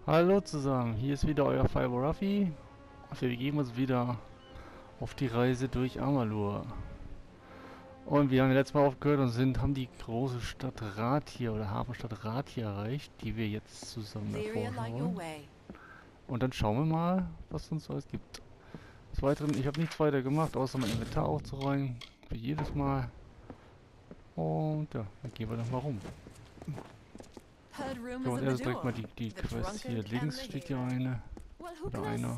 Hallo zusammen, hier ist wieder euer Fireball-Ruffy. Wir begeben uns wieder auf die Reise durch Amalur. Und wir haben letztes Mal aufgehört und haben die große Stadt hier oder Hafenstadt hier erreicht, die wir jetzt zusammen erforschen wollen. Und dann schauen wir mal, was es uns alles gibt. Des Weiteren, ich habe nichts weiter gemacht, außer mein Inventar aufzuräumen, wie jedes Mal. Und ja, dann gehen wir doch mal rum. So, und erst direkt mal die Quest hier. Links steht hier eine. Oder einer.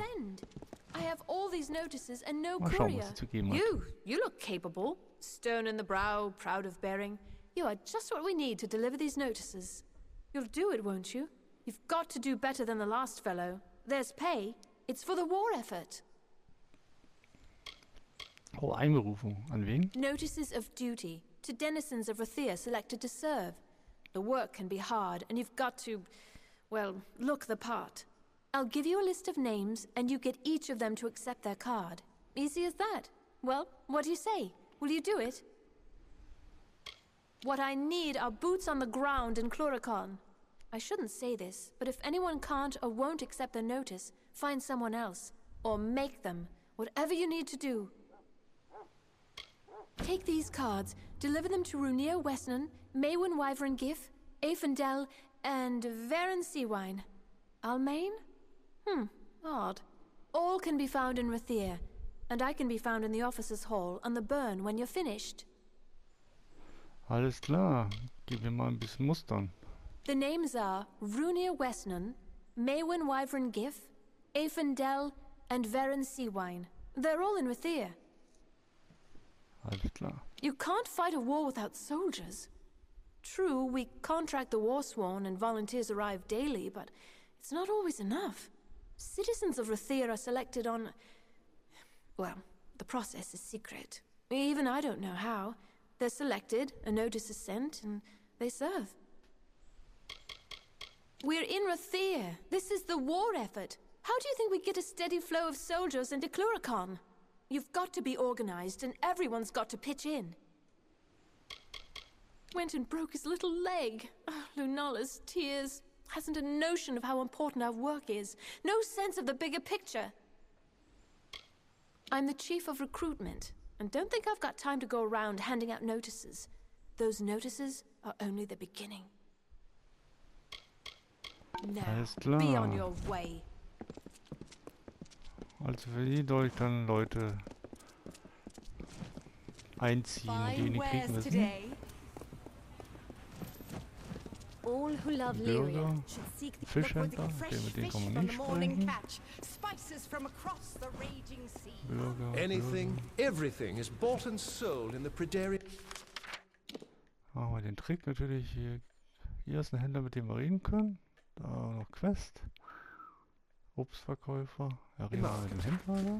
I have all these notices and no Mal schauen, was courier. sie zu geben hat. You look capable. Stern in the brow, proud of bearing. You are just what we need to deliver these notices. You'll do it, won't you? You've got to do better than the last fellow. There's pay. It's for the war effort. Oh, Einberufung. An wen? Notices of duty to denizens of Rathia selected to serve. The work can be hard, and you've got to, well, look the part. I'll give you a list of names, and you get each of them to accept their card. Easy as that. Well, what do you say? Will you do it? What I need are boots on the ground in Chloricon. I shouldn't say this, but if anyone can't or won't accept their notice, find someone else. Or make them. Whatever you need to do. Take these cards, deliver them to Runir Wesnan, Maywin Wyvern Gif, Afendel, and Varen Seawine. Almain? Odd. All can be found in Rathir, and I can be found in the officers' hall on the burn when you're finished. Alles klar. Gib mir mal ein bisschen Mustern. The names are Runir Wesnan, Maywin Wyvern Gif, Afendel, and Varen Seawine. They're all in Rathir. Alles klar. You can't fight a war without soldiers. True, we contract the war-sworn and volunteers arrive daily, but it's not always enough. Citizens of Rathir are selected on... Well, the process is secret. Even I don't know how. They're selected, a notice is sent, and they serve. We're in Rathir. This is the war effort. How do you think we get a steady flow of soldiers into Chloricon? You've got to be organized, and everyone's got to pitch in. Went and broke his little leg. Oh, Lunala's tears. Hasn't a notion of how important our work is. No sense of the bigger picture. I'm the chief of recruitment, and don't think I've got time to go around handing out notices. Those notices are only the beginning. Now, be on your way. Also für die soll ich dann Leute einziehen, die in den Krieg müssen. Bürger, Fischhändler, okay, mit denen kann man nicht sprechen. Bürger, Anything, everything is bought and sold in the Predarian. Machen wir den Trick natürlich. Hier ist ein Händler, mit dem wir reden können. Da noch Quest. Obstverkäufer. Ja, reden wir mit dem Händler da.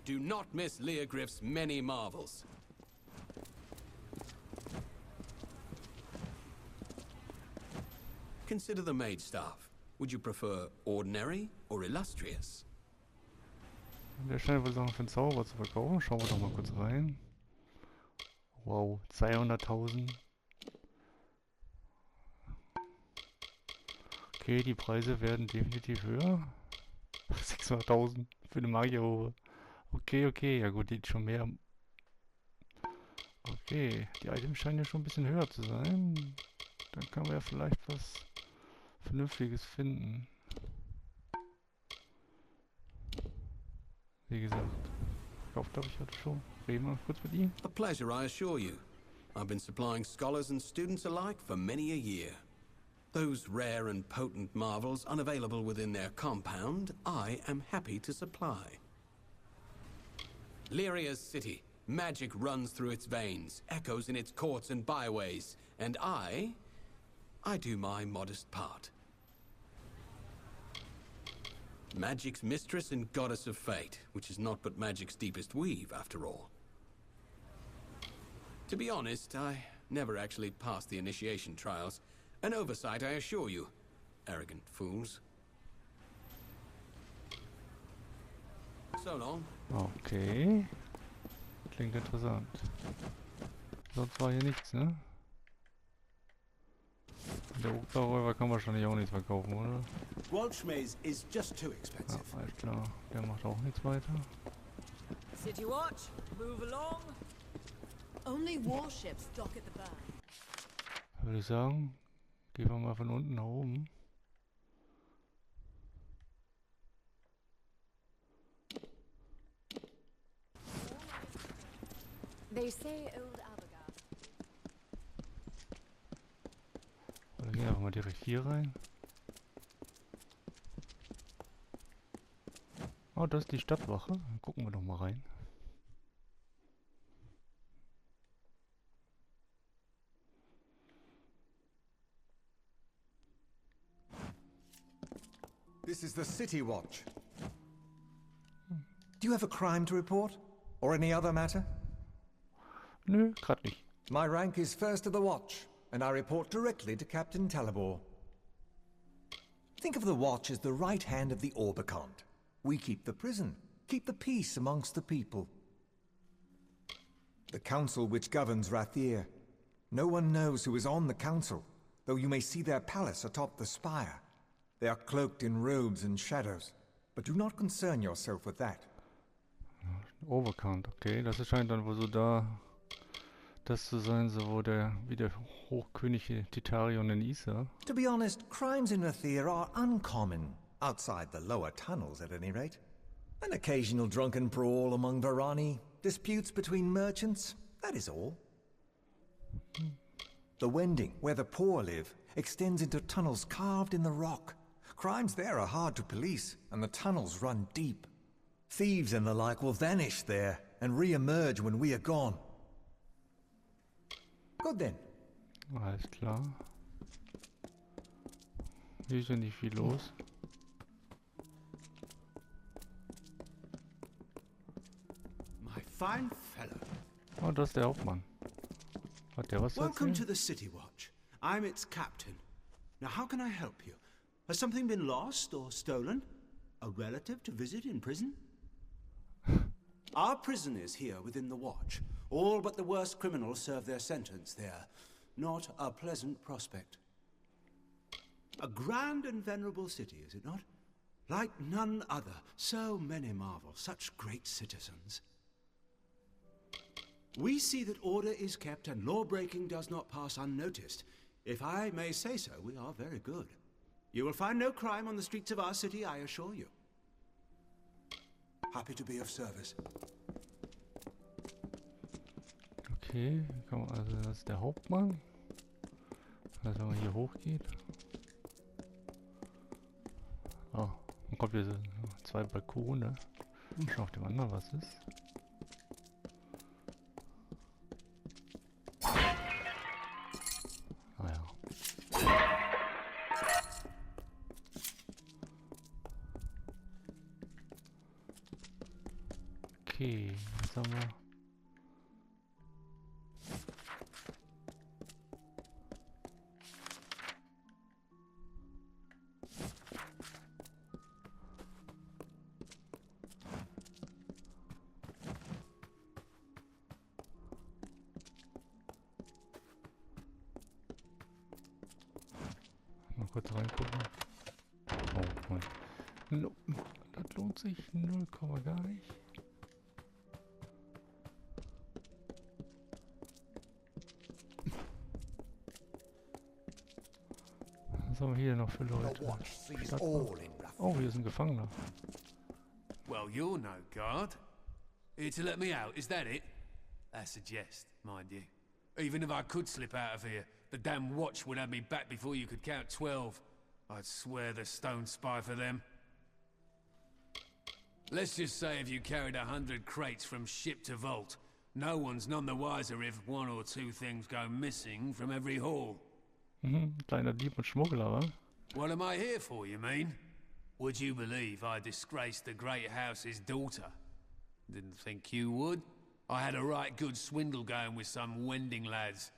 Do not miss Leogriff's many marvels. Consider the maid staff. Would you prefer ordinary or illustrious? Der scheint wohl Sachen für den Zauber zu verkaufen. Schauen wir doch mal kurz rein. Wow, 200.000. Okay, die Preise werden definitiv höher. 600.000 für eine Magierrobe. Okay, ja gut, die ist schon mehr. Okay, die Items scheinen ja schon ein bisschen höher zu sein. Dann können wir ja vielleicht was Vernünftiges finden. Wie gesagt, gekauft habe ich heute schon. Reden wir kurz mit ihm. A pleasure, I assure you. I've been supplying scholars and students alike for many a year. Those rare and potent marvels unavailable within their compound, I am happy to supply. Lyria's city. Magic runs through its veins, echoes in its courts and byways, and I do my modest part. Magic's mistress and goddess of fate, which is not but magic's deepest weave, after all. To be honest, I never actually passed the initiation trials. An oversight, I assure you. Arrogant fools. So long. Okay. Klingt interessant. Sonst war hier nichts, ne? Der Oberräuber kann wahrscheinlich auch nichts verkaufen, oder? Walshmaze is just too Ja, expensive. alles klar. Der macht auch nichts weiter. City Watch, move along. Only warships dock at the burn. Würde ich sagen, gehen wir mal von unten nach oben. They say old Abigail. Oder gehen einfach mal direkt hier rein. Oh, das ist die Stadtwache. Dann gucken wir doch mal rein. This is the City Watch. Do you have a crime to report? Or any other matter? Nö, grad nicht. My rank is first of the watch, and I report directly to Captain Talabor. Think of the watch as the right hand of the Orbicont. We keep the prison, keep the peace amongst the people. The council which governs Rathir. No one knows who is on the council, though you may see their palace atop the spire. They are cloaked in robes and shadows, but do not concern yourself with that. Overcount, okay. Das scheint dann wohl so da das zu sein, so wo der wie der Hochkönig Titarion in Isa. To be honest, crimes in Rathir are uncommon, outside the lower tunnels at any rate. An occasional drunken brawl among Varani, disputes between merchants, that is all. The Wending, where the poor live, extends into tunnels carved in the rock. Crimes there are hard to police, and the tunnels run deep. Thieves and the like will vanish there, and re-emerge when we are gone. Good then. Alles klar. Hier ist ja nicht viel los. My fine fellow. Oh, das ist der Hauptmann. Hat der was zu Welcome to erzählen? the City Watch. I'm its captain. Now, how can I help you? Has something been lost or stolen? A relative to visit in prison? Our prisoners here within the Watch, all but the worst criminals serve their sentence there. Not a pleasant prospect. A grand and venerable city, is it not? Like none other. So many marvels, such great citizens. We see that order is kept and law-breaking does not pass unnoticed. If I may say so, we are very good. You will find no crime on the streets of our city, I assure you. Happy to be of service. Okay, also das ist der Hauptmann. Also wenn man hier hochgeht. Oh, dann kommt hier so zwei Balkone. Schau auf dem anderen, was ist. Ah ja. Okay, was haben wir? Mal kurz reingucken. Oh, Mann. No, das lohnt sich 0, gar nicht. Was haben wir hier noch für Leute? Oh, hier ist ein Gefangener. Well, you're no guard. Here to let me out, is that it? That's a jest, mind you. Even if I could slip out of here, the damn watch would have me back before you could count 12. I'd swear the stone spy for them. Let's just say if you carried 100 crates from ship to vault, no one's none the wiser if 1 or 2 things go missing from every haul. Mhm, kleiner Dieb und Schmuggler, wa? What am I here for, you mean? Would you believe I disgraced the great house's daughter? Didn't think you would. I had a right good swindle going with some Wending lads.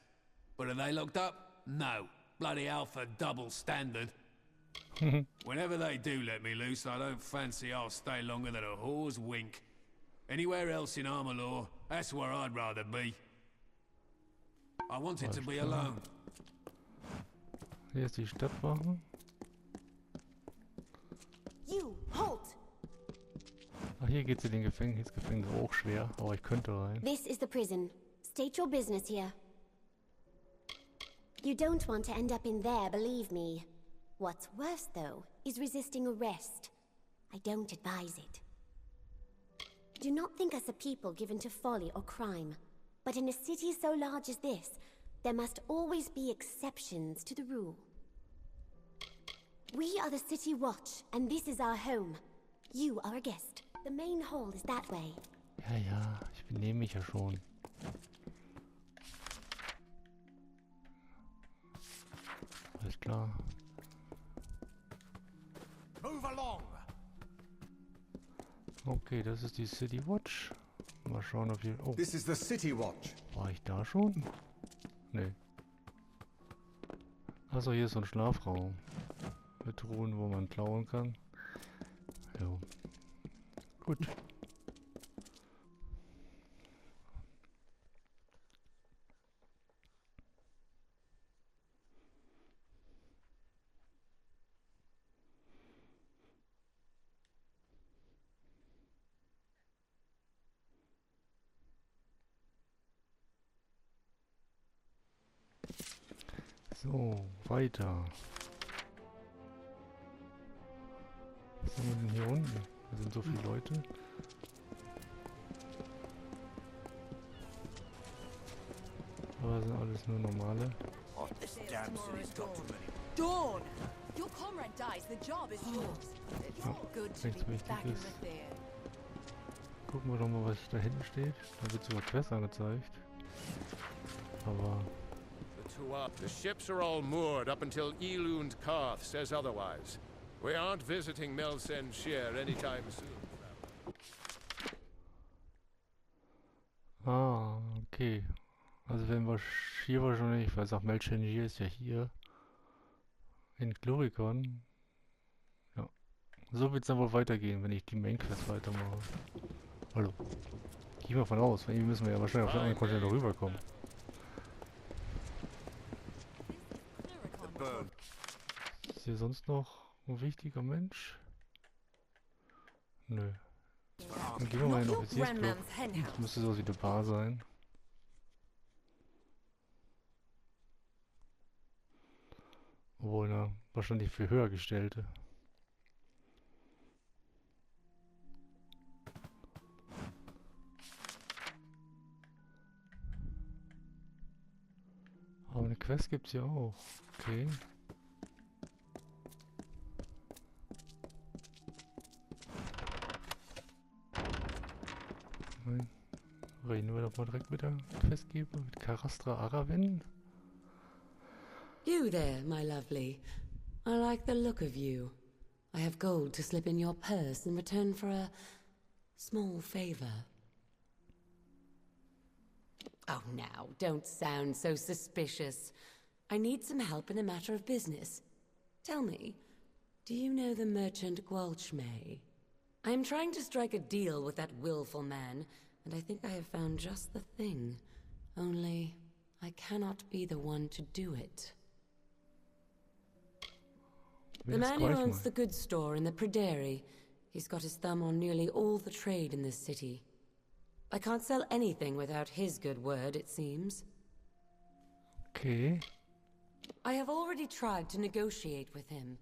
But are they locked up? No. Bloody Alpha double standard. Whenever they do let me loose, I don't fancy I'll stay longer than a whore's wink. Anywhere else in Amalur, that's where I'd rather be. I wanted to be alone. Hier ist die Stadtwache. You, halt! Ach, hier geht's in den Gefängnis. Gefängnis auch schwer, aber ich könnte rein. This is the prison. State your business here. You don't want to end up in there, believe me. What's worse, though, is resisting arrest. I don't advise it. Do not think us a people given to folly or crime. But in a city so large as this, there must always be exceptions to the rule. We are the City Watch, and this is our home. You are a guest. The main hall is that way. Ja, ja, ich benehme mich ja schon. Alles klar. Move along. Okay, das ist die City Watch. Mal schauen, ob hier... Oh, This is the City Watch. war ich da schon? Nee. Achso, hier ist so ein Schlafraum. Mit Truhen, wo man klauen kann. Jo. Gut. So, weiter. Was haben wir denn hier unten? Da sind so viele Leute. Aber das sind alles nur normale. Dawn! Your comrade dies, the job is yours. It's Ja, good to nichts be back in Wichtiges. Rathir. Gucken wir doch mal, was da hinten steht. Da wird sogar Quest angezeigt. Aber The ships are all moored up until Elund Karth says otherwise. We aren't visiting Melsen Shear anytime soon. ah, okay. Also wenn wir hier wahrscheinlich, weil es auch Melchengier ist ja hier. In Gloricon. Ja. So wird es dann wohl weitergehen, wenn ich die Main Quest weitermache. Hallo. Gehen wir von aus, weil hier müssen wir ja wahrscheinlich auf den anderen Kontinent rüberkommen. Ist hier sonst noch ein wichtiger Mensch? Nö. Dann gehen wir mal in den Offiziersclub. Das müsste sowas wie der Bar sein. Obwohl, na, wahrscheinlich für Höhergestellte. Aber eine Quest gibt's ja auch. Okay. Nein. Reden wir doch mal direkt mit der Questgeber, mit Karastra Araven. You there, my lovely. I like the look of you. I have gold to slip in your purse in return for a small favor. Oh, now, don't sound so suspicious. I need some help in a matter of business. Tell me, do you know the merchant Gwalchmay? I am trying to strike a deal with that willful man, and I think I have found just the thing. Only, I cannot be the one to do it. The man who owns the goods store in the Prairie. He's got his thumb on nearly all the trade in this city. I can't sell anything without his good word, it seems. Okay. I have already tried to negotiate with him.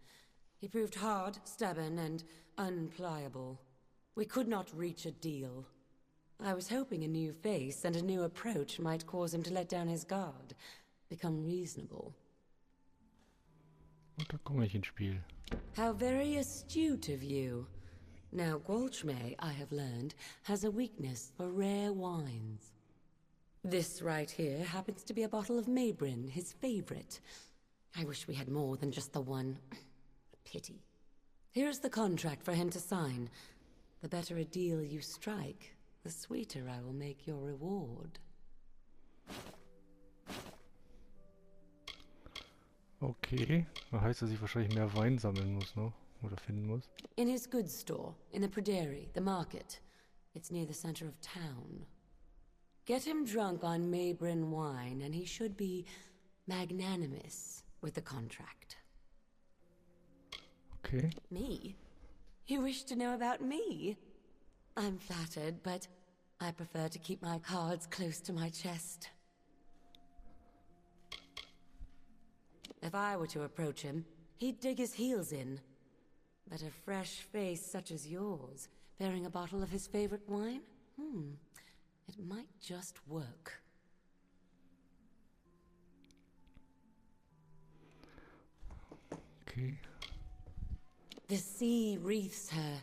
He proved hard, stubborn, and unpliable. We could not reach a deal. I was hoping a new face and a new approach might cause him to let down his guard, become reasonable. Und da komme ich ins Spiel. How very astute of you. Now, Gwalchmay, I have learned, has a weakness for rare wines. This right here happens to be a bottle of Maybrin, his favorite. I wish we had more than just the one. Pity. Here's the contract for him to sign. The better a deal you strike, the sweeter I will make your reward. Okay. Das heißt, dass ich wahrscheinlich mehr Wein sammeln muss noch. Oder finden muss. In his goods store, in the Prairie, the market. It's near the center of town. Get him drunk on Maybrin wine, and he should be magnanimous. with the contract. Okay. Me? You wish to know about me? I'm flattered, but I prefer to keep my cards close to my chest. If I were to approach him, he'd dig his heels in. But a fresh face such as yours, bearing a bottle of his favorite wine? It might just work. Okay. The sea wreathes her.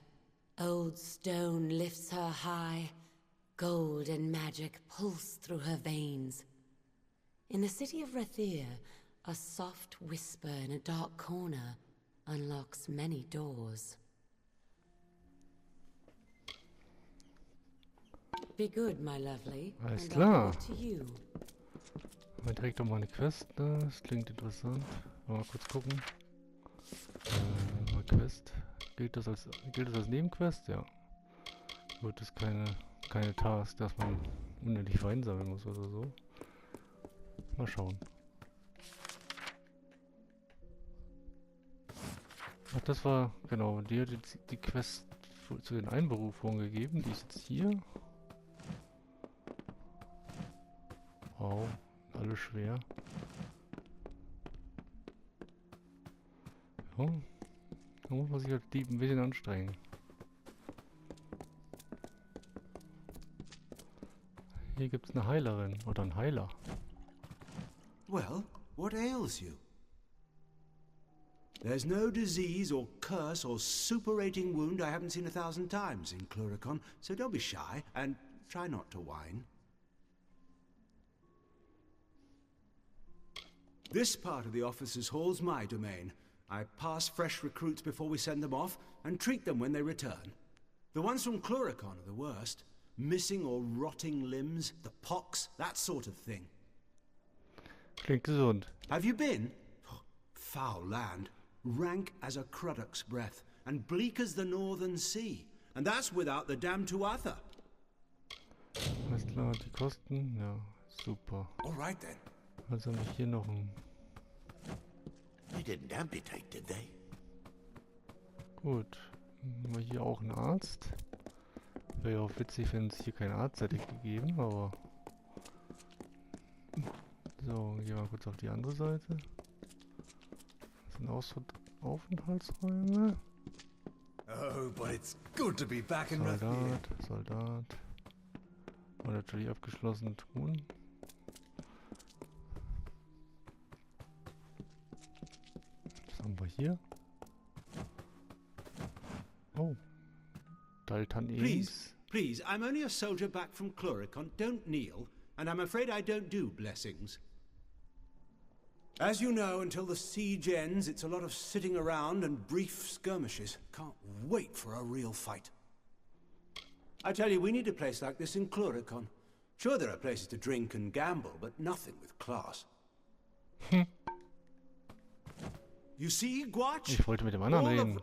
Old stone lifts her high. Gold and magic pulse through her veins. In the city of Rathir, a soft whisper in a dark corner unlocks many doors. Be good, my lovely. Alles and klar. I'll go to you. Mal direkt nochmal eine Quest, ne? Das klingt interessant. Mal kurz gucken. Mal Quest. Gilt das als Nebenquest? Ja. Gut, das ist keine Task, dass man unendlich Wein sammeln muss oder so. Mal schauen. Ach, das war, genau, die hat jetzt die Quest zu den Einberufungen gegeben. Die ist jetzt hier. Wow, alles schwer. Ja, da muss man sich als Dieb ein bisschen anstrengen. Hier gibt's eine Heilerin oder einen Heiler. Well, what ails you? There's no disease or curse or super-rating wound I haven't seen 1,000 times in Cluricon, so don't be shy and try not to whine. This part of the officers' hall's my domain. I pass fresh recruits before we send them off and treat them when they return. The ones from Cluricon are the worst. Missing or rotting limbs, the pox, that sort of thing. Klingt gesund. Have you been? Oh, foul land. Rank as a Cruddock's breath, and bleak as the northern sea. And that's without the damn Tuatha. Alles klar, die Kosten? Ja, super. All right then. Also habe ich hier noch ein... They didn't amputate, did they? Gut. Haben wir hier auch einen Arzt. Wäre ja auch witzig, wenn es hier keinen Arzt hätte gegeben, aber... So, gehen wir kurz auf die andere Seite. Das sind auch so Aufenthaltsräume. Oh, but it's good to be back in Rathir. Soldat. Und natürlich abgeschlossene Truhen. Was haben wir hier? Oh. Please, please, I'm only a soldier back from Cluricon. Don't kneel, and I'm afraid I don't do blessings. As you know, until the siege ends, it's a lot of sitting around and brief skirmishes. Can't wait for a real fight. I tell you, we need a place like this in Cluricon. Sure, there are places to drink and gamble, but nothing with class. You see, Guach? Ich wollte mit dem anderen reden.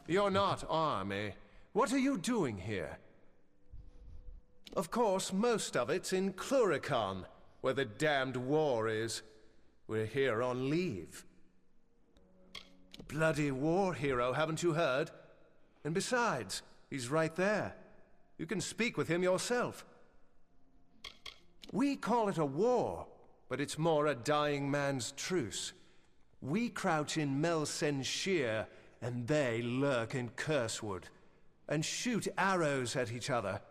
You're not army. What are you doing here? Of course, most of it's in Cluricon, where the damned war is. We're here on leave. Bloody war hero, haven't you heard? And besides, he's right there. You can speak with him yourself. We call it a war, but it's more a dying man's truce. We crouch in Sheer, and they lurk in Cursewood, and shoot arrows at each other.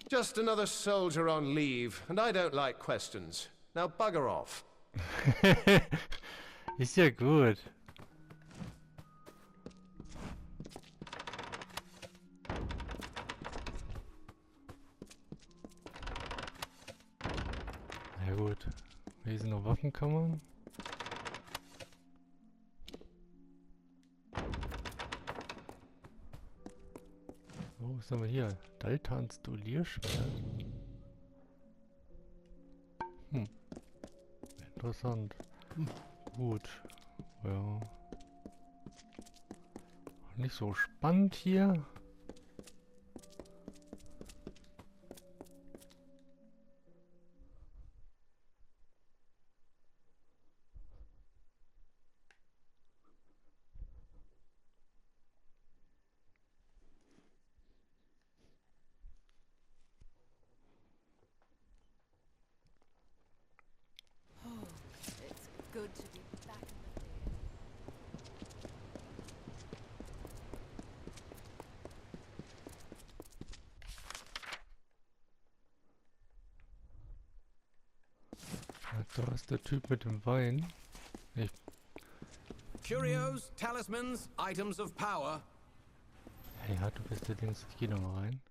Just another soldier on leave, and I don't like questions. Now bugger off. Ist ja gut. Ja gut. Hier sind noch Waffenkammern. Oh, was haben wir hier? Daltans Duellierschwert. Interessant. Gut. Ja. Nicht so spannend hier. Da ist der Typ mit dem Wein. Ich Curios, talismans, items of power. Hey, ja, du bist der Dings. Ich geh nochmal rein.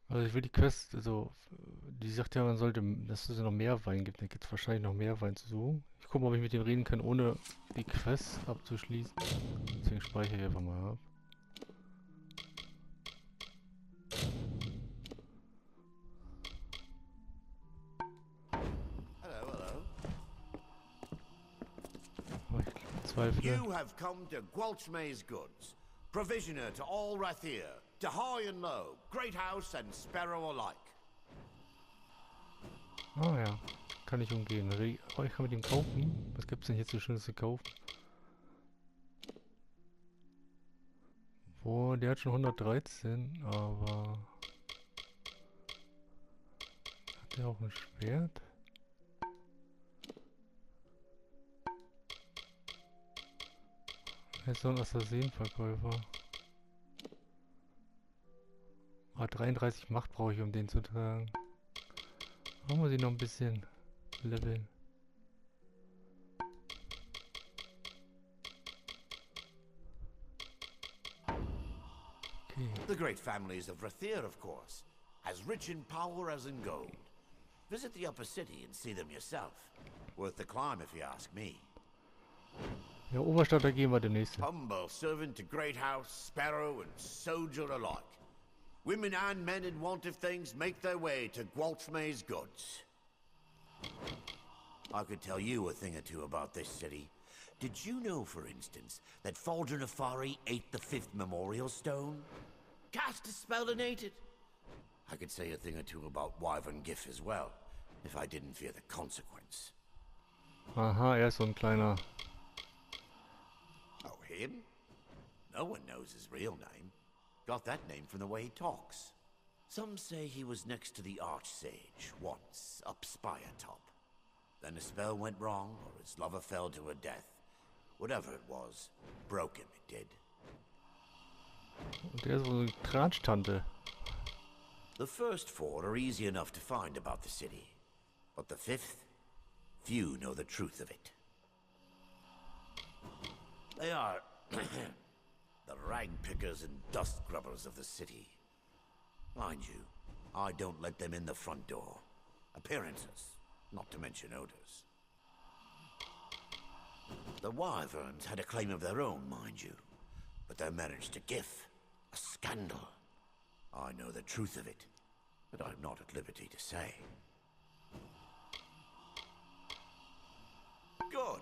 Also ich will die Quest, also die sagt ja, man sollte, dass es noch mehr Wein gibt. Da gibt es wahrscheinlich noch mehr Wein zu suchen. Ich gucke mal, ob ich mit denen reden kann, ohne die Quest abzuschließen. Deswegen speichere ich einfach mal ab. Oh, ich zweifle. You have come to Gwalchmay's goods, provisioner to all Rathir, to high and low, great house and sparrow alike. Ah ja, kann ich umgehen. Oh, ich kann mit ihm kaufen. Was gibt's denn jetzt so Schönes zu kaufen? Boah, der hat schon 113, aber... Hat der auch ein Schwert? Er ist so ein Assassinenverkäufer. Ah, 33 Macht brauche ich, um den zu tragen. Da muss ich noch ein bisschen leveln. Okay. The great families of Rathir, of course, as rich in power as in gold. Visit the upper city and see them yourself. Worth the climb, if you ask me. Ja, Oberstadt, da gehen wir demnächst. Humble servant to great house, sparrow and soldier alike. Women and men in want of things make their way to Gwalchmay's goods. I could tell you a thing or two about this city. Did you know, for instance, that Faldrin Afari ate the 5th memorial stone? Cast a spell and ate it. I could say a thing or two about Wyvern Gif as well, if I didn't fear the consequence. Aha, er ist so ein kleiner... Oh, him? No one knows his real name. Got that name from the way he talks. Some say he was next to the Archsage once, up Spire Top. Then a spell went wrong, or his lover fell to her death. Whatever it was, broke him, it did. Und der ist so eine Tratsch-Tante. The first 4 are easy enough to find about the city. But the 5th, few know the truth of it. They are the rag pickers and dust grubbers of the city. Mind you, I don't let them in the front door. Appearances, not to mention odors. The Wyverns had a claim of their own, mind you, but their marriage to Gif, a scandal. I know the truth of it, but I'm not at liberty to say. Good.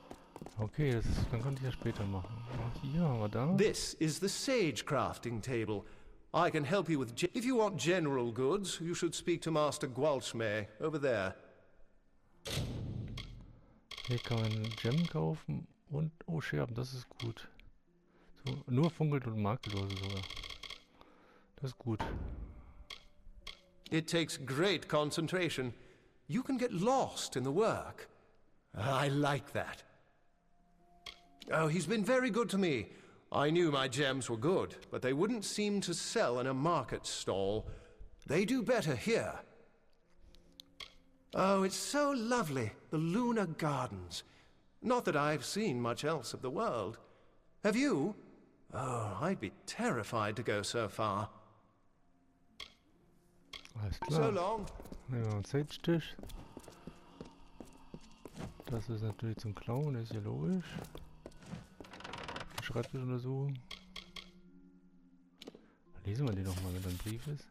Okay, dann konnte ich ja später machen. Hier haben wir da. This is the sage crafting table. I can help you with... If you want general goods, you should speak to Master Gwalchmay over there. Hier kann man Gem kaufen und... Oh, Scherben, das ist gut. So, nur funkelt und makellose sogar. Das ist gut. It takes great concentration. You can get lost in the work. I like that. Oh, he's been very good to me. I knew my gems were good, but they wouldn't seem to sell in a market stall. They do better here. Oh, it's so lovely, the lunar gardens. Not that I've seen much else of the world. Have you? Oh, I'd be terrified to go so far. Alles klar. So long. Nehmen wir einen Sage-Tisch. Das ist natürlich zum Klauen, ist ja logisch. Schreibtisch untersuchen. Lesen wir den nochmal, wenn da ein Brief ist.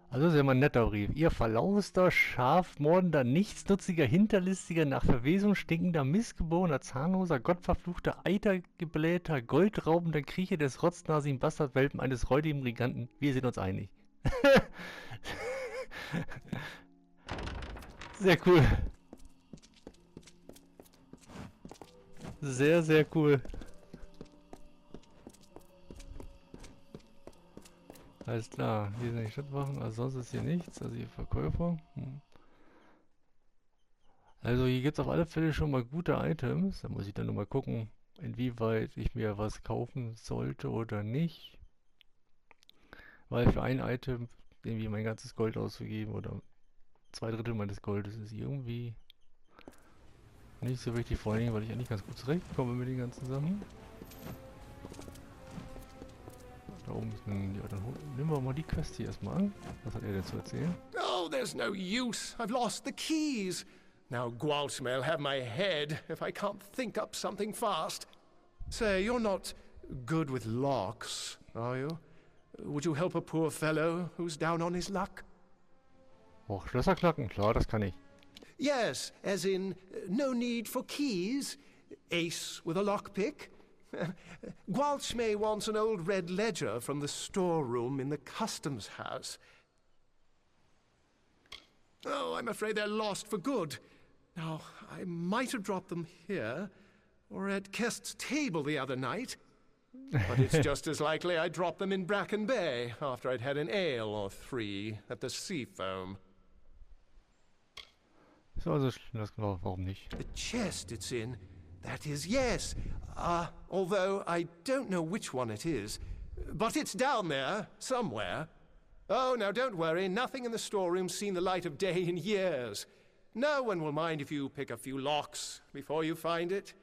Also das ist ja mal ein netter Brief. Ihr verlauster, scharfmordender, nichtsnutziger, hinterlistiger, nach Verwesung stinkender, missgeborener, zahnloser, gottverfluchter, eitergeblähter, goldraubender Kriecher des rotznasigen Bastardwelpen eines räudigen Briganten. Wir sind uns einig. Sehr cool. Sehr, sehr cool. Alles klar, hier sind die Stadtwachen, also sonst ist hier nichts, also hier Verkäufer. Also hier gibt es auf alle Fälle schon mal gute Items. Da muss ich dann nur mal gucken, inwieweit ich mir was kaufen sollte oder nicht. Weil für ein Item irgendwie mein ganzes Gold auszugeben oder 2/3 meines Goldes ist irgendwie nicht so wichtig, vor allem, weil ich eigentlich ganz gut zurechtkomme mit den ganzen Sachen. Da oben ist ein... Ja, dann nehmen wir mal die Quest hier erstmal an. Was hat er denn zu erzählen? Oh, there's no use. I've lost the keys. Now Gwalch may'll have my head if I can't think up something fast. Say, you're not good with locks, are you? Would you help a poor fellow who's down on his luck? Och, Schlösser knacken, klar, das kann ich. Yes, as in, no need for keys. Ace with a lockpick. Gwalchme wants an old red ledger from the storeroom in the customs house. Oh, I'm afraid they're lost for good. Now, I might have dropped them here, or at Kest's table the other night. But it's just as likely I dropped them in Bracken Bay after I'd had an ale or 3 at the Seafoam. So, also, das genau, warum nicht? The chest it's in, that is, yes. Although I don't know which one it is. But it's down there, somewhere. Oh, now don't worry, nothing in the storeroom's seen the light of day in years. No one will mind if you pick a few locks before you find it.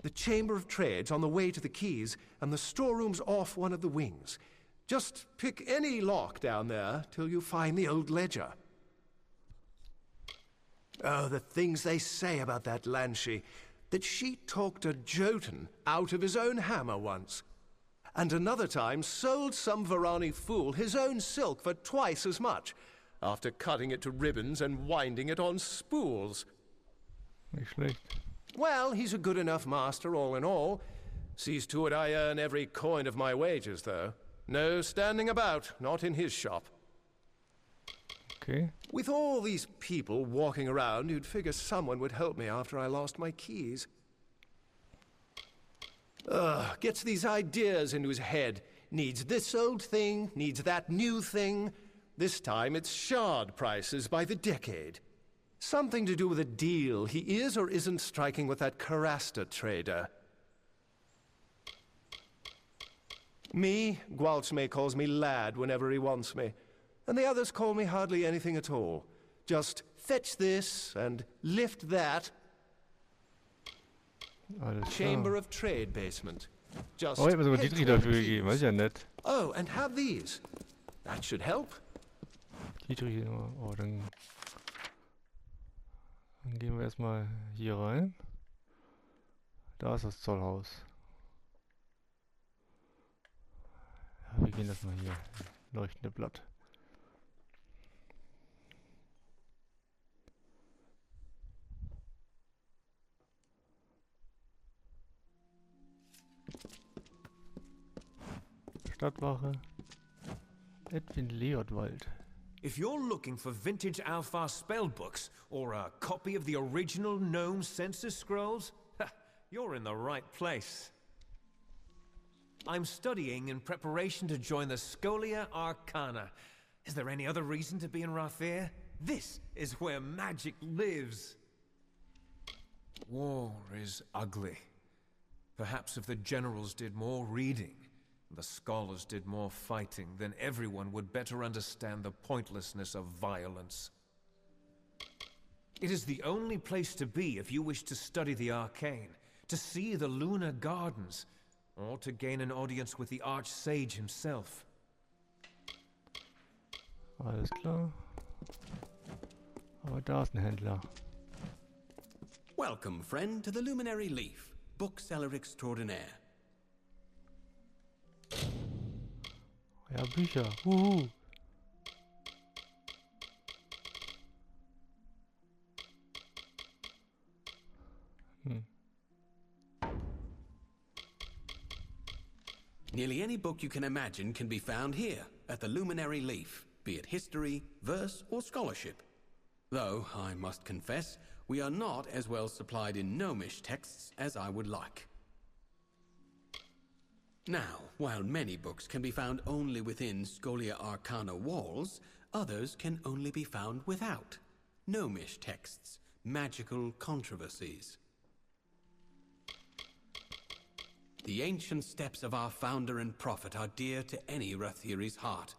The Chamber of Trade's on the way to the keys, and the storeroom's off one of the wings. Just pick any lock down there till you find the old ledger. Oh, the things they say about that Lanshi. That she talked a Jotun out of his own hammer once. And another time sold some Varani fool his own silk for twice as much, after cutting it to ribbons and winding it on spools. Nicht schlecht. Well, he's a good enough master all in all. Sees to it I earn every coin of my wages, though. No standing about, not in his shop. Okay. With all these people walking around, you'd figure someone would help me after I lost my keys. Gets these ideas into his head. Needs this old thing, needs that new thing. This time it's shard prices by the decade. Something to do with a deal he is or isn't striking with that Karasta trader. Me, Gwalchme calls me lad whenever he wants me. And the others call me hardly anything at all. Just fetch this and lift that. Chamber of Trade basement. Just oh, ich habe mir sogar Dietrich dafür gegeben, das ist ja nett. Oh, and have these. That should help. Dietrich, oh, dann gehen wir erstmal hier rein. Da ist das Zollhaus. Ja, wir gehen erstmal hier. Leuchtende Blatt. Stadtwache. Edwin Leotwald. If you're looking for vintage Alfar spellbooks or a copy of the original gnome census scrolls, you're in the right place. I'm studying in preparation to join the Scholia Arcana. Is there any other reason to be in Rathir? This is where magic lives. War is ugly. Perhaps if the generals did more reading, the scholars did more fighting, then everyone would better understand the pointlessness of violence. It is the only place to be if you wish to study the arcane, to see the lunar gardens, or to gain an audience with the archsage himself. Alles klar. Aber da ist ein Händler. Welcome, friend, to the Luminary Leaf, bookseller extraordinaire. Ja, Bücher. Wuhu. Nearly any book you can imagine can be found here, at the Luminary Leaf, be it history, verse, or scholarship. Though, I must confess, we are not as well supplied in gnomish texts as I would like. Now, while many books can be found only within Scholia Arcana walls, others can only be found without. Gnomish texts, magical controversies. The ancient steps of our founder and prophet are dear to any Rathiri's heart.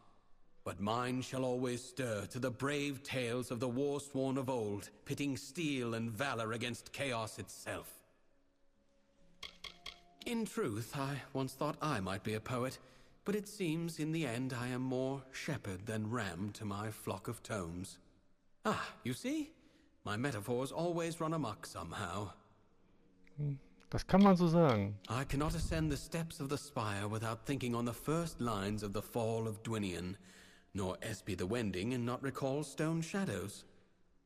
But mine shall always stir to the brave tales of the war-sworn of old, pitting steel and valor against chaos itself. In truth, I once thought I might be a poet, but it seems in the end I am more shepherd than ram to my flock of tomes. Ah, you see? My metaphors always run amok somehow. Das kann man so sagen. I cannot ascend the steps of the spire without thinking on the first lines of The Fall of Dwinian, nor espy the Wending and not recall Stone Shadows.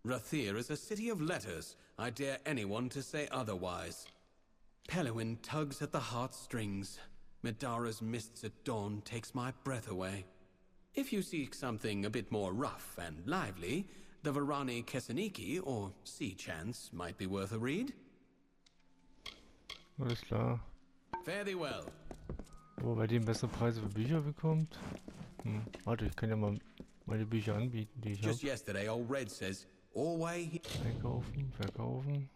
Rathir is a city of letters. I dare anyone to say otherwise. Pelewin tugs at the heartstrings. Medara's mists at dawn takes my breath away. If you seek something a bit more rough and lively, the Varani Kesseniki or Sea Chance might be worth a read. Alles klar. Fare thee well. Wo bei dem bessere Preise für Bücher bekommt? Warte, ich kann ja mal meine Bücher anbieten, die ich habe. Just yesterday, old Red says, always. Einkaufen, verkaufen.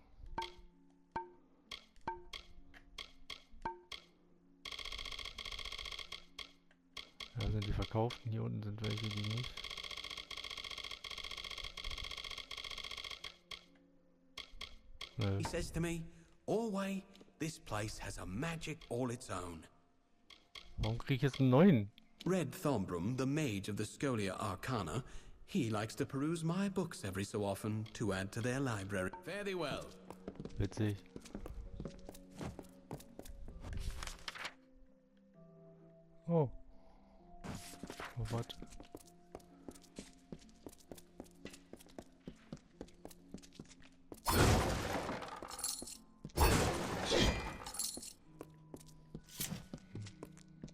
Da sind die verkauften, hier unten sind welche, die nicht. He says to me, always, this place has a magic all its own. Warum kriege ich jetzt einen neuen? Red Thombrum, the mage of the Scholia Arcana, he likes to peruse my books every so often to add to their library. Fare thee well. Witzig. Oh. Oh, warte.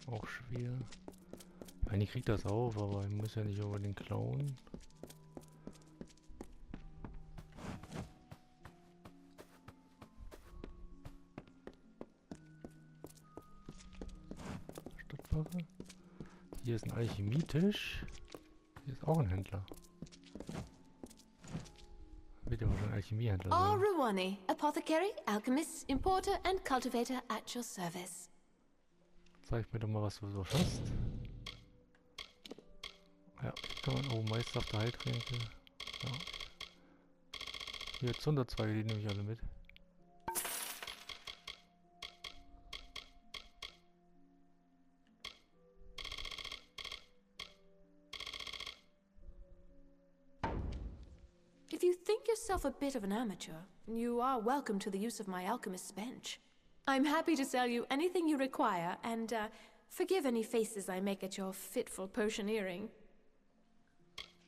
Auch schwer. Ich meine, ich krieg das auf, aber ich muss ja nicht unbedingt klauen. Stadtwache. Hier ist ein Alchemietisch. Hier ist auch ein Händler. Wird ja wahrscheinlich ein Alchemiehändler sein. Ruwani, apothecary, alchemist, importer and cultivator at your service. Zeig mir doch mal, was du so hast. Ja, kann man. Oh, meisterhafte Heiltränke. Ja. Hier Zunderzweige, die nehme ich alle mit. If you think yourself a bit of an amateur, you are welcome to the use of my alchemist's bench. I'm happy to sell you anything you require, and forgive any faces I make at your fitful potioneering.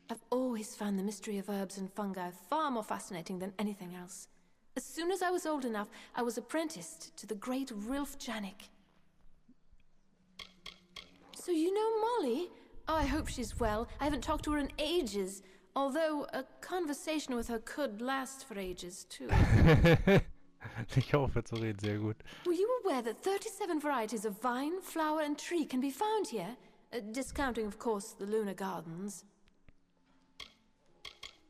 I've always found the mystery of herbs and fungi far more fascinating than anything else. As soon as I was old enough, I was apprenticed to the great Rilf Janik. So you know Molly? Oh, I hope she's well. I haven't talked to her in ages. Although a conversation with her could last for ages, too. Ich hoffe zu reden, sehr gut. Were you aware that 37 varieties of vine, flower, and tree can be found here? Discounting, of course, the lunar gardens.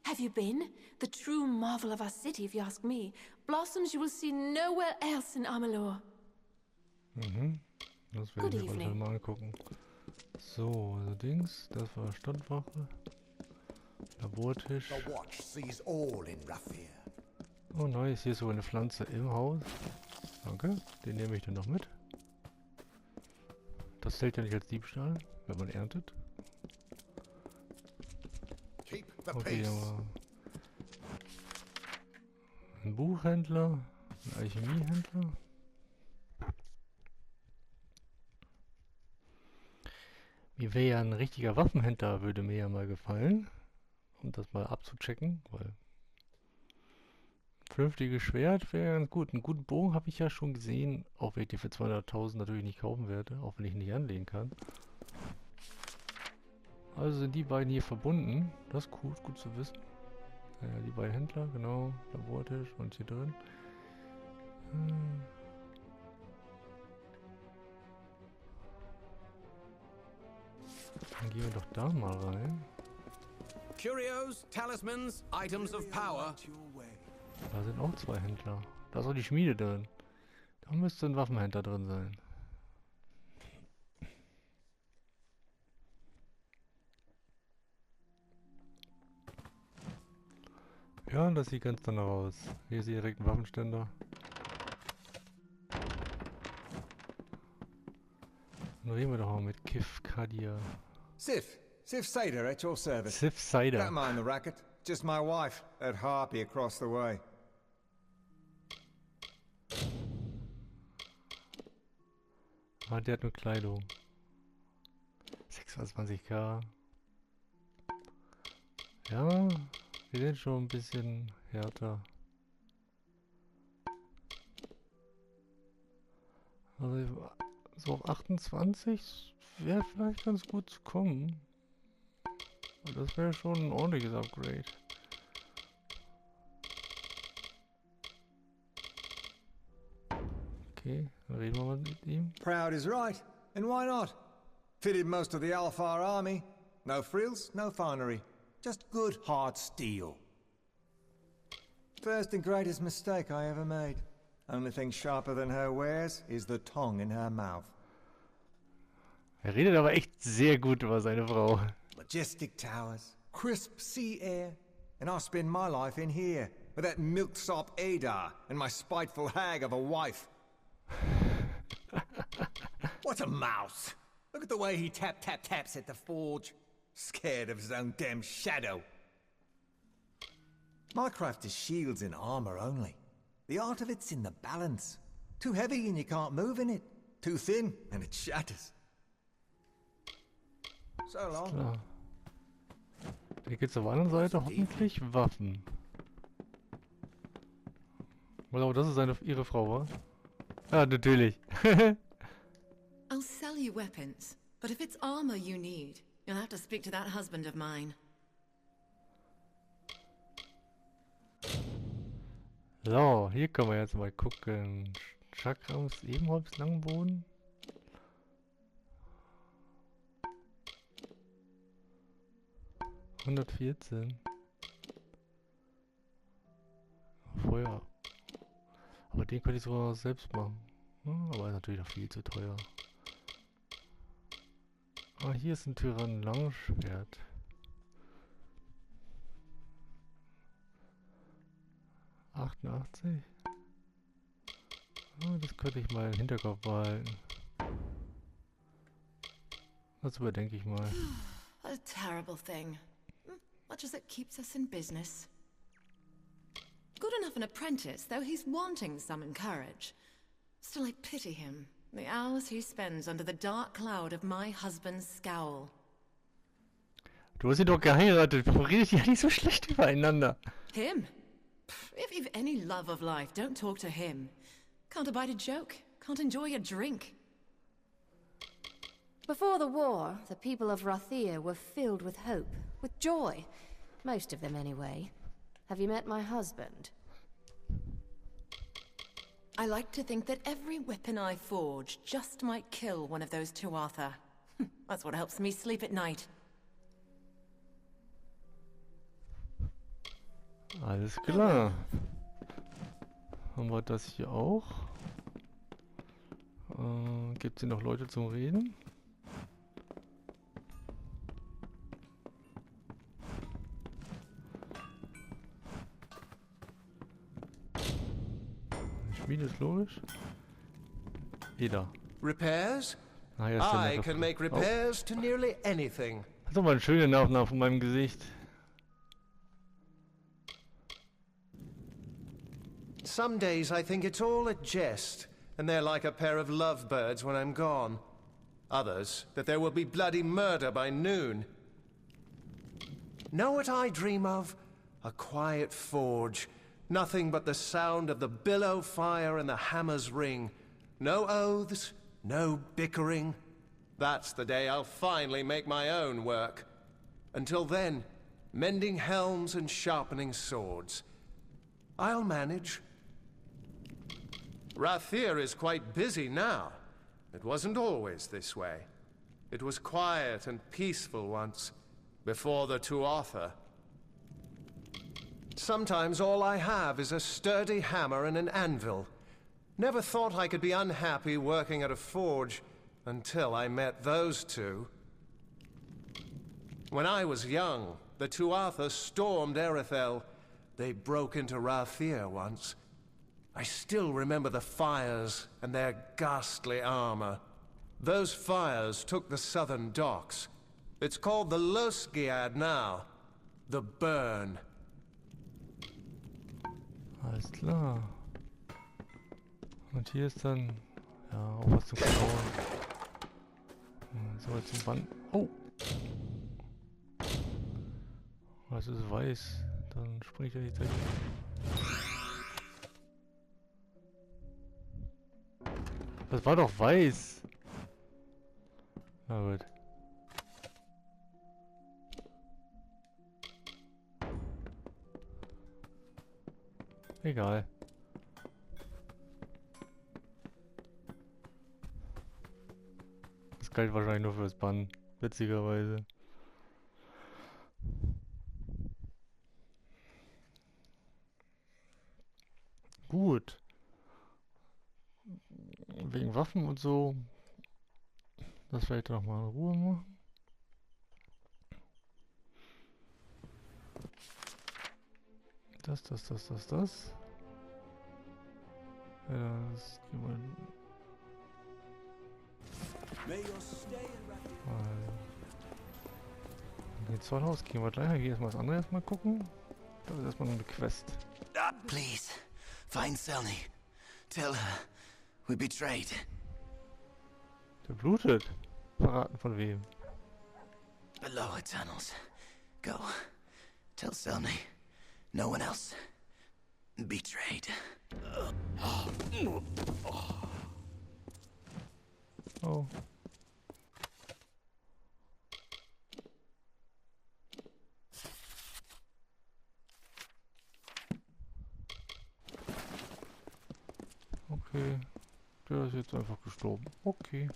Have you been? The true marvel of our city, if you ask me. Blossoms you will see nowhere else in Amalur. Mhm. Das werde ich mir mal angucken. So, also Dings, das war Stadtwache. Labortisch. Oh nice, hier ist so eine Pflanze im Haus. Danke, den nehme ich dann noch mit. Das zählt ja nicht als Diebstahl, wenn man erntet. Okay, aber ein Buchhändler, ein Alchemiehändler. Mir wäre ja ein richtiger Waffenhändler, würde mir ja mal gefallen. Um das mal abzuchecken, weil vernünftiges Schwert wäre ganz gut. Einen guten Bogen habe ich ja schon gesehen, auch wenn ich den für 200.000 natürlich nicht kaufen werde, auch wenn ich nicht anlegen kann. Also sind die beiden hier verbunden. Das ist cool, gut zu wissen. Ja, die beiden Händler, genau, Labortisch und hier drin. Dann gehen wir doch da mal rein. Curios, talismans, items of power. Da sind auch zwei Händler. Da ist auch die Schmiede drin. Da müsste ein Waffenhändler drin sein. Ja, das sieht ganz danach aus. Hier ist direkt ein Waffenständer. Dann reden wir doch mal mit Kif Kadir. Sif Sader at your service. Sif Sader. Don't mind the racket. Just my wife at Harpy across the way. Ah, der hat nur Kleidung. 26k. Ja, wir sind schon ein bisschen härter. Also so auf 28 wäre vielleicht ganz gut zu kommen. Das wäre schon ein ordentliches Upgrade. Okay, dann reden wir mal mit ihm. Proud is right, and why not? Fitted most of the Alfar army. No frills, no finery. Just good hard steel. First and greatest mistake I ever made. Only thing sharper than her wares is the tongue in her mouth. Er redet aber echt sehr gut über seine Frau. Majestic towers, crisp sea air, and I spend my life in here with that milksop Adar and my spiteful hag of a wife. What a mouse! Look at the way he taps at the forge. Scared of his own damn shadow. My craft is shields and armor only. The art of it's in the balance. Too heavy and you can't move in it. Too thin and it shatters. So long. Klar. Hier geht's auf der anderen Seite hoffentlich Waffen. Aber das ist ihre Frau, wa? Ja, natürlich. I'll sell you weapons, but if it's armor you need, you'll have to speak to that husband of mine. So, hier können wir jetzt mal gucken. Chakrams Ebenholz Langboden. $114. Feuer. Aber den könnte ich sogar selbst machen. Aber ist natürlich noch viel zu teuer. Ah, hier ist ein Tyrannen-Langschwert. $88. Oh, das könnte ich mal im Hinterkopf behalten. Das überdenke ich mal. What a terrible thing. Much as it keeps us in business. Good enough an apprentice, though he's wanting some encourage. Still, I pity him. The hours he spends under the dark cloud of my husband's scowl. Du hast ihn doch geheiratet. Warum redet ihr ja nicht so schlecht übereinander? Him? If you've any love of life, don't talk to him. Can't abide a joke. Can't enjoy a drink. Before the war, the people of Rathir were filled with hope, with joy. Most of them, anyway. Have you met my husband? I like to think that every weapon I forge just might kill one of those two, Arthur. That's what helps me sleep at night. Alles klar. Haben wir das hier auch? Gibt es hier noch Leute zum Reden? Spiel ist logisch. Jeder. Repairs? Ah, I can make repairs to nearly anything. Das ist doch mal eine schöne Nachname von meinem Gesicht. Some days I think it's all a jest, and they're like a pair of lovebirds when I'm gone. Others, that there will be bloody murder by noon. Know what I dream of? A quiet forge. Nothing but the sound of the billow fire and the hammer's ring. No oaths, no bickering. That's the day I'll finally make my own work. Until then, mending helms and sharpening swords. I'll manage. Rathir is quite busy now. It wasn't always this way. It was quiet and peaceful once, before the Tuatha. Sometimes all I have is a sturdy hammer and an anvil. Never thought I could be unhappy working at a forge until I met those two. When I was young, the Tuatha stormed Erethel. They broke into Rathir once. I still remember the fires and their ghastly armor. Those fires took the southern docks. It's called the Losgiad now. The Burn. Alles klar. Und hier ist dann, ja, auch was zum Klauen. So, jetzt zum Band. Oh! Was ist weiß? Dann springt er nicht dagegen. Das war doch weiß! Na gut. Egal. Das galt wahrscheinlich nur fürs Bann, witzigerweise. Gut. Wegen Waffen und so. Das werde ich noch mal in Ruhe machen. Das. Ja, das gehen wir. In Zollhaus gehen wir gleich. Hier erstmal das andere erstmal gucken. Das ist erstmal noch eine Quest. Please, find Selny. Tell her we betrayed. Der blutet. Verraten von wem? The lower tunnels. Go. Tell Selny. No one else. Betrayed. Oh. Okay. Der ist jetzt einfach gestorben. Okay.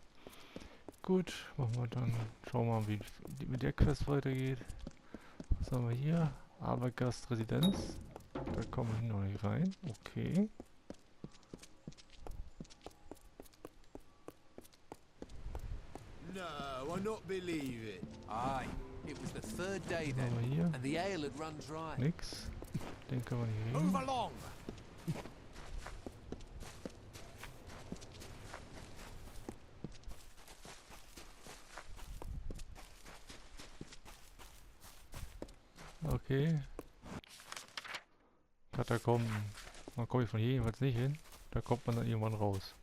Gut, machen wir dann. Schauen wir mal, wie mit der Quest weitergeht. Was haben wir hier? Abergastresidenz. Da kommen wir noch nicht rein. Okay. No, I not believe it. Aye, it was the third day then, hier? and the ale had run dry. Nix. Den können wir nicht reden. Move along. Okay. Katakomben. Da komme ich von hier jedenfalls nicht hin. Da kommt man dann irgendwann raus.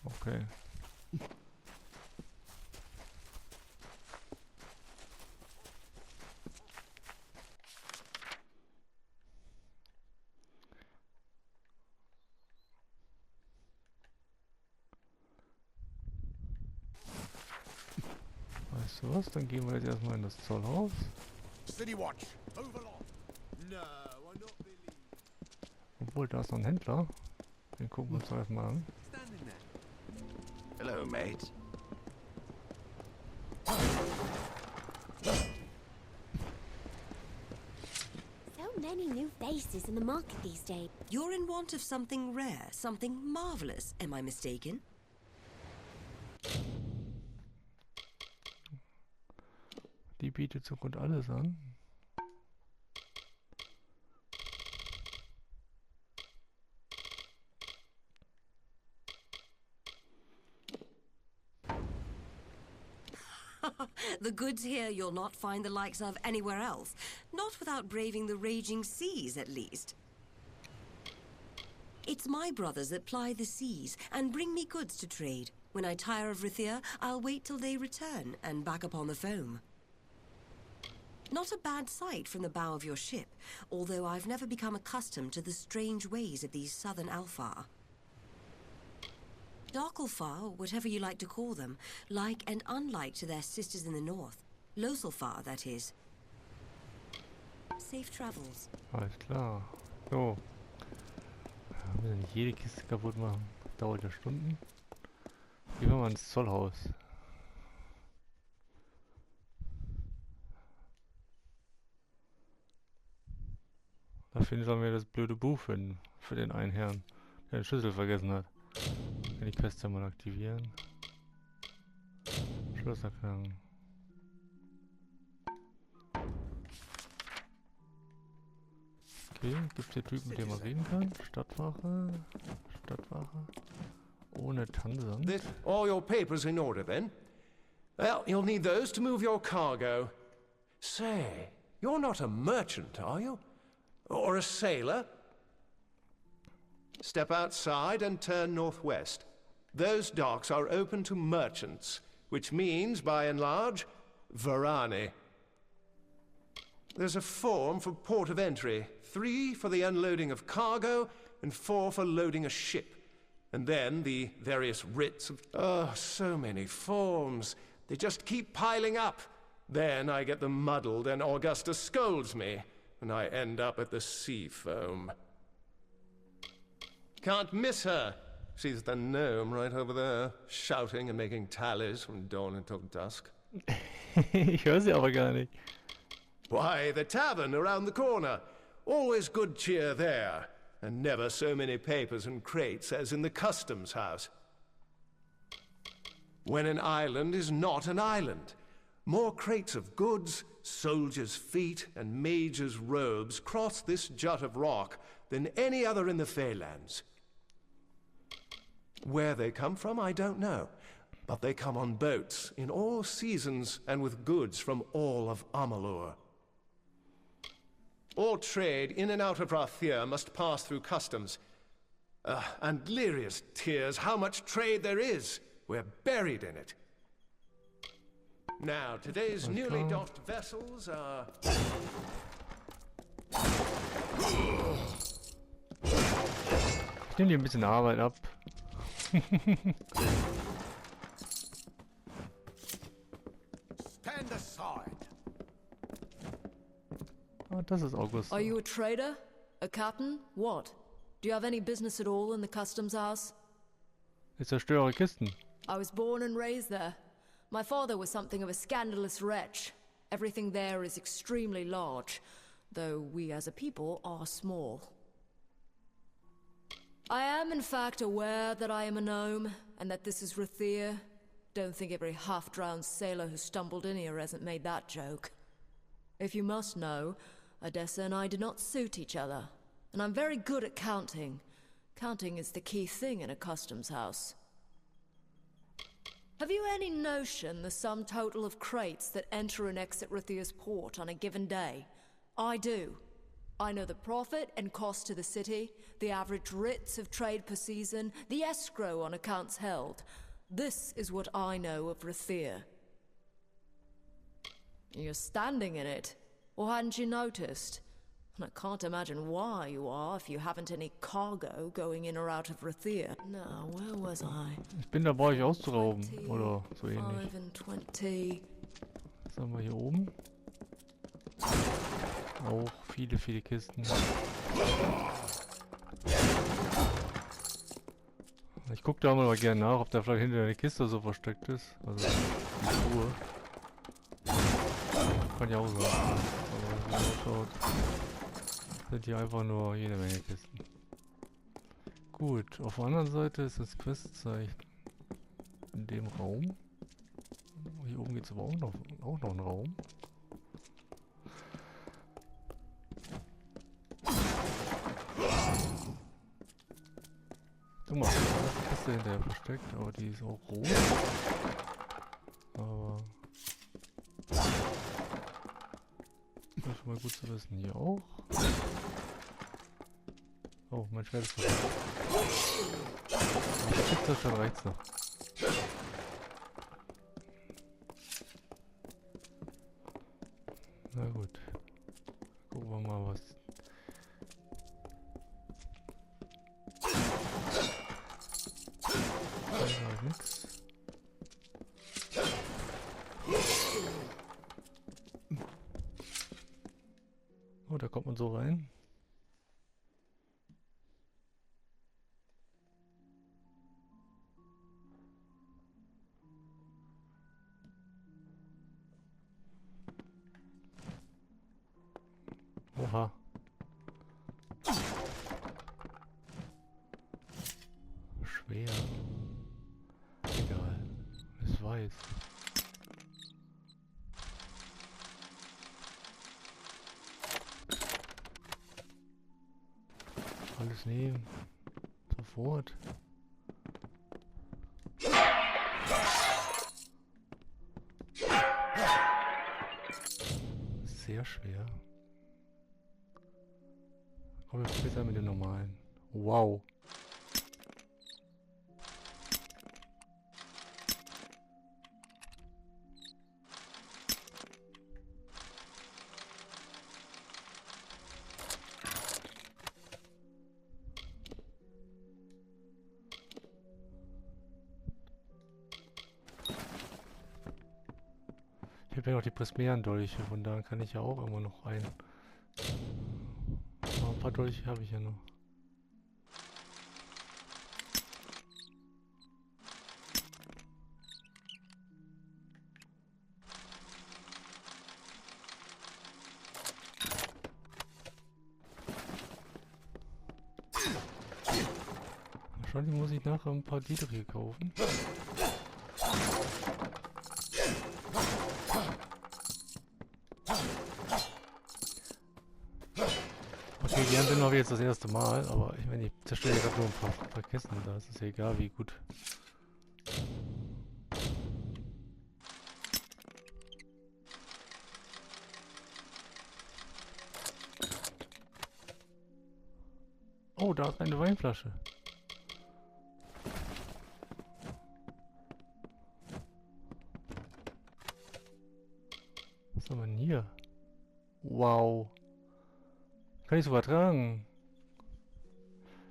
Okay. Weißt du was? Dann gehen wir jetzt erstmal in das Zollhaus. City Watch. Move along. No, I not believe. Obwohl, da ist noch ein Händler. Den gucken wir uns doch erstmal an. Hello, mate. So many new faces in the market these days. You're in want of something rare, something marvelous, am I mistaken? Die bietet so gut alles an. The goods here you'll not find the likes of anywhere else. Not without braving the raging seas, at least. It's my brothers that ply the seas and bring me goods to trade. When I tire of Rathir, I'll wait till they return and back upon the foam. Not a bad sight from the bow of your ship, although I've never become accustomed to the strange ways of these southern Alfar. Darkalfar, whatever you like to call them, like and unlike to their sisters in the north. Losalfar, that is. Safe travels. Alles klar. So. Wir müssen nicht jede Kiste kaputt machen. Das dauert ja Stunden. Gehen wir mal ins Zollhaus. Dafür sollen wir das blöde Buch finden. Für den einen Herrn, der den Schlüssel vergessen hat. Kann die Quest ja mal aktivieren. Schlosserklang. Okay, gibt es hier Typen, mit dem man reden kann? Stadtwache. Stadtwache. Ohne Tansan. All your papers in order then? Well, you'll need those to move your cargo. Say, you're not a merchant, are you? Or a sailor? Step outside and turn northwest. Those docks are open to merchants, which means, by and large, Varani. There's a form for port of entry, 3 for the unloading of cargo, and 4 for loading a ship. And then the various writs of... Oh, so many forms. They just keep piling up. Then I get them muddled and Augusta scolds me, and I end up at the sea foam. Can't miss her. She's the gnome right over there, shouting and making tallies from dawn until dusk. Ich höre sie aber gar nicht. Why, the tavern around the corner. Always good cheer there, and never so many papers and crates as in the customs house. When an island is not an island, more crates of goods, soldiers' feet, and mages' robes cross this jut of rock than any other in the Feylands. Where they come from, I don't know, but they come on boats in all seasons and with goods from all of Amalur. All trade in and out of Rathir must pass through customs. And Lyria's tears, how much trade there is. We're buried in it. Now, today's newly docked vessels are... Ich nehme dir ein bisschen Arbeit ab. Stand aside. Ah, das ist August. Are you a trader? A captain? What? Do you have any business at all in the customs house? Ich zerstöre Kisten. I was born and raised there. My father was something of a scandalous wretch. Everything there is extremely large, though we as a people are small. I am in fact aware that I am a gnome, and that this is Rathir. Don't think every half-drowned sailor who stumbled in here hasn't made that joke. If you must know, Odessa and I do not suit each other, and I'm very good at counting. Counting is the key thing in a customs house. Have you any notion the sum total of crates that enter and exit Rathir's port on a given day? I do. I know the profit and cost to the city, the average writs of trade per season, the escrow on accounts held. This is what I know of Rathir. You're standing in it, or hadn't you noticed? And I can't imagine why you are if you haven't any cargo going in or out of Rathir. Now, where was I? Ich bin dabei, euch auszurauben, oder so ähnlich. 5 and 20. Was haben wir hier oben? Auch viele, viele Kisten. Ich gucke da mal gerne nach, ob da vielleicht hinter der Kiste so versteckt ist. Also die Truhe. Kann ja auch sein. Aber wie es ausschaut, sind hier einfach nur jede Menge Kisten. Gut, auf der anderen Seite ist das Questzeichen in dem Raum. Hier oben geht es aber auch noch einen Raum. Guck mal, da ist die Kiste hinterher versteckt, aber die ist auch rot. Aber das ist schon mal gut zu wissen. Hier auch. Oh, mein Schwert ist versteckt. Aber die Kiste schon rechts noch. Na gut. Gucken wir mal, was. Nix. Oh, da kommt man so rein. Oha. weiß. Alles nehmen. Sofort. Sehr schwer. Komm, wir probieren es mit den normalen. Wow. Ich habe ja noch die Prismären-Dolche, von da kann ich ja auch immer noch ein paar Dolche habe ich ja noch. Wahrscheinlich muss ich nachher ein paar Dietriche kaufen. Okay, die anderen habe ich jetzt das erste Mal, aber ich meine, ich zerstöre ja gerade nur ein paar Kisten, da ist es ja egal, wie gut. Oh, da ist eine Weinflasche. Was haben wir denn hier? Wow. Kann ich so übertragen.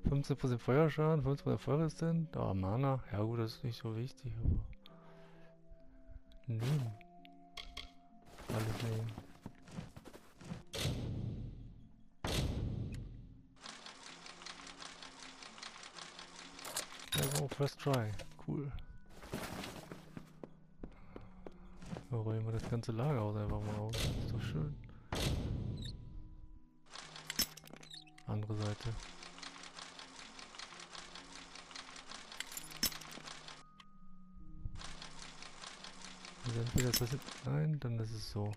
15% Feuerschaden, 15% Feuerresistent. Ah, Mana. Ja gut, das ist nicht so wichtig, aber... Nehmen. Alles nehmen. Also, first try. Cool. Wir räumen wir das ganze Lagerhaus einfach mal aus. Ist doch schön. Andere Seite. Also entweder das jetzt... Nein, dann ist es so.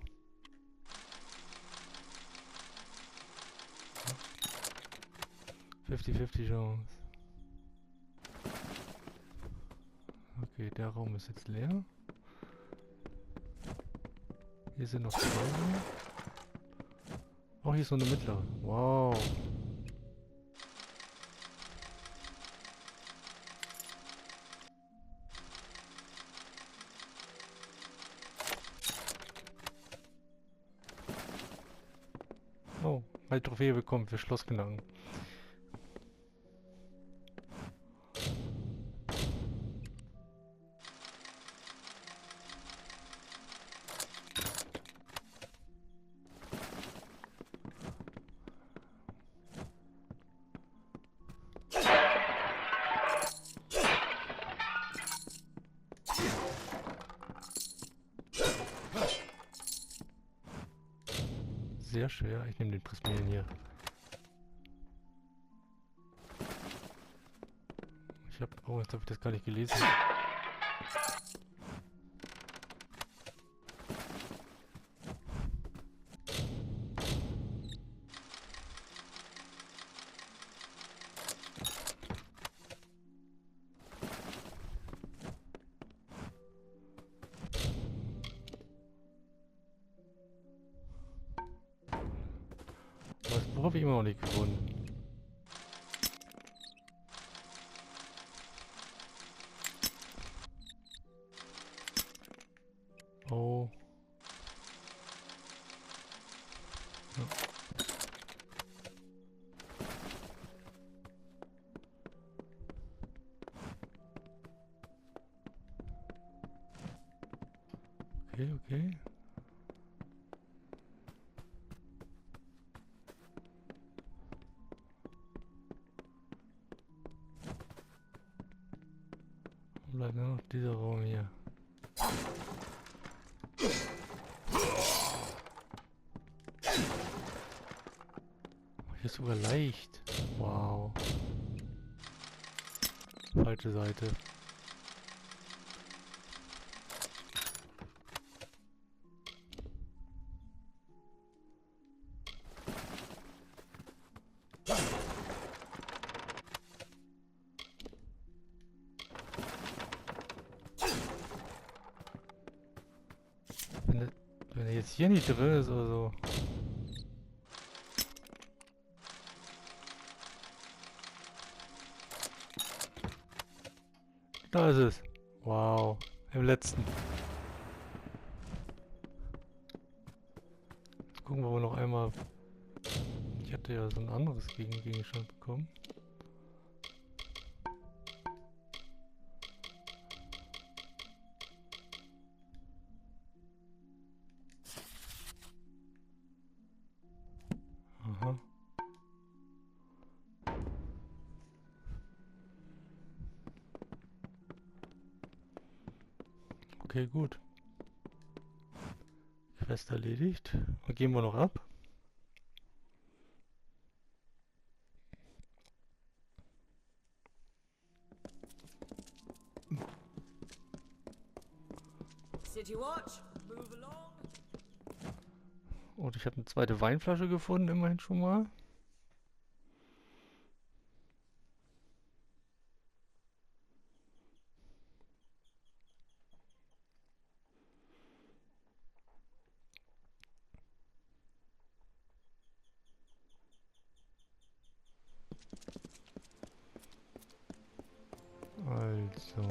50-50 Chance. Okay, der Raum ist jetzt leer. Hier sind noch zwei. Oh, hier ist noch eine mittlere. Wow. Oh, eine Trophäe bekommen für Schloss gelangen. Sehr schwer. Ich nehme den Prismären hier. Ich habe... Oh, jetzt habe ich das gar nicht gelesen. Wo habe ich immer noch nicht gewonnen? Oh. Ja. Okay, okay. Bleibt nur noch dieser Raum hier. Hier ist sogar leicht. Wow. Falsche Seite. Wenn er jetzt hier nicht drin ist oder so. Da ist es. Wow. Im letzten. Jetzt gucken wir aber noch einmal. Ich hatte ja so ein anderes Gegenstand bekommen. Aha. Okay, gut. Quest erledigt. Dann gehen wir noch ab. City Watch, move along. Und ich habe eine zweite Weinflasche gefunden, immerhin schon mal. Also.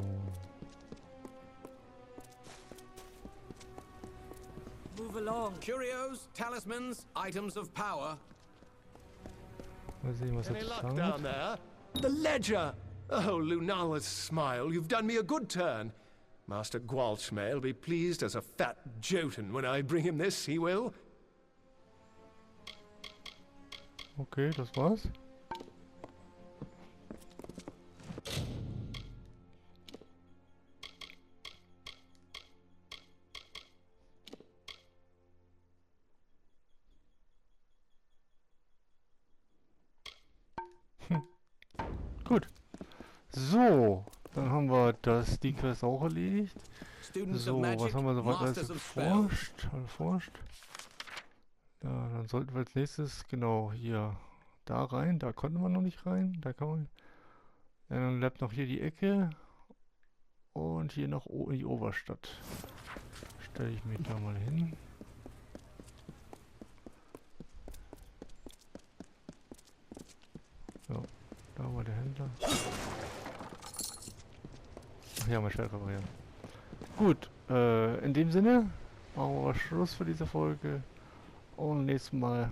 Move along. Curios, talismans, items of power. Mal sehen, was Any er luck zu sagen down hat. there? The ledger! Oh, Lunala's smile, you've done me a good turn. Master Gwalchmay'll be pleased as a fat Jotun when I bring him this, he will. Okay, das war's. Gut. So, dann haben wir die Quest auch erledigt. So, was haben wir soweit alles erforscht? Ja, dann sollten wir als nächstes, genau, hier, da rein. Da konnten wir noch nicht rein. Da kann man. Ja, dann bleibt noch hier die Ecke. Und hier noch in die Oberstadt. Stelle ich mich da mal hin. So, da war der Händler. Ach ja, mein Schwert reparieren. Gut, in dem Sinne machen wir Schluss für diese Folge. Und nächstes Mal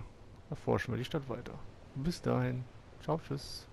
erforschen wir die Stadt weiter. Bis dahin. Ciao, tschüss.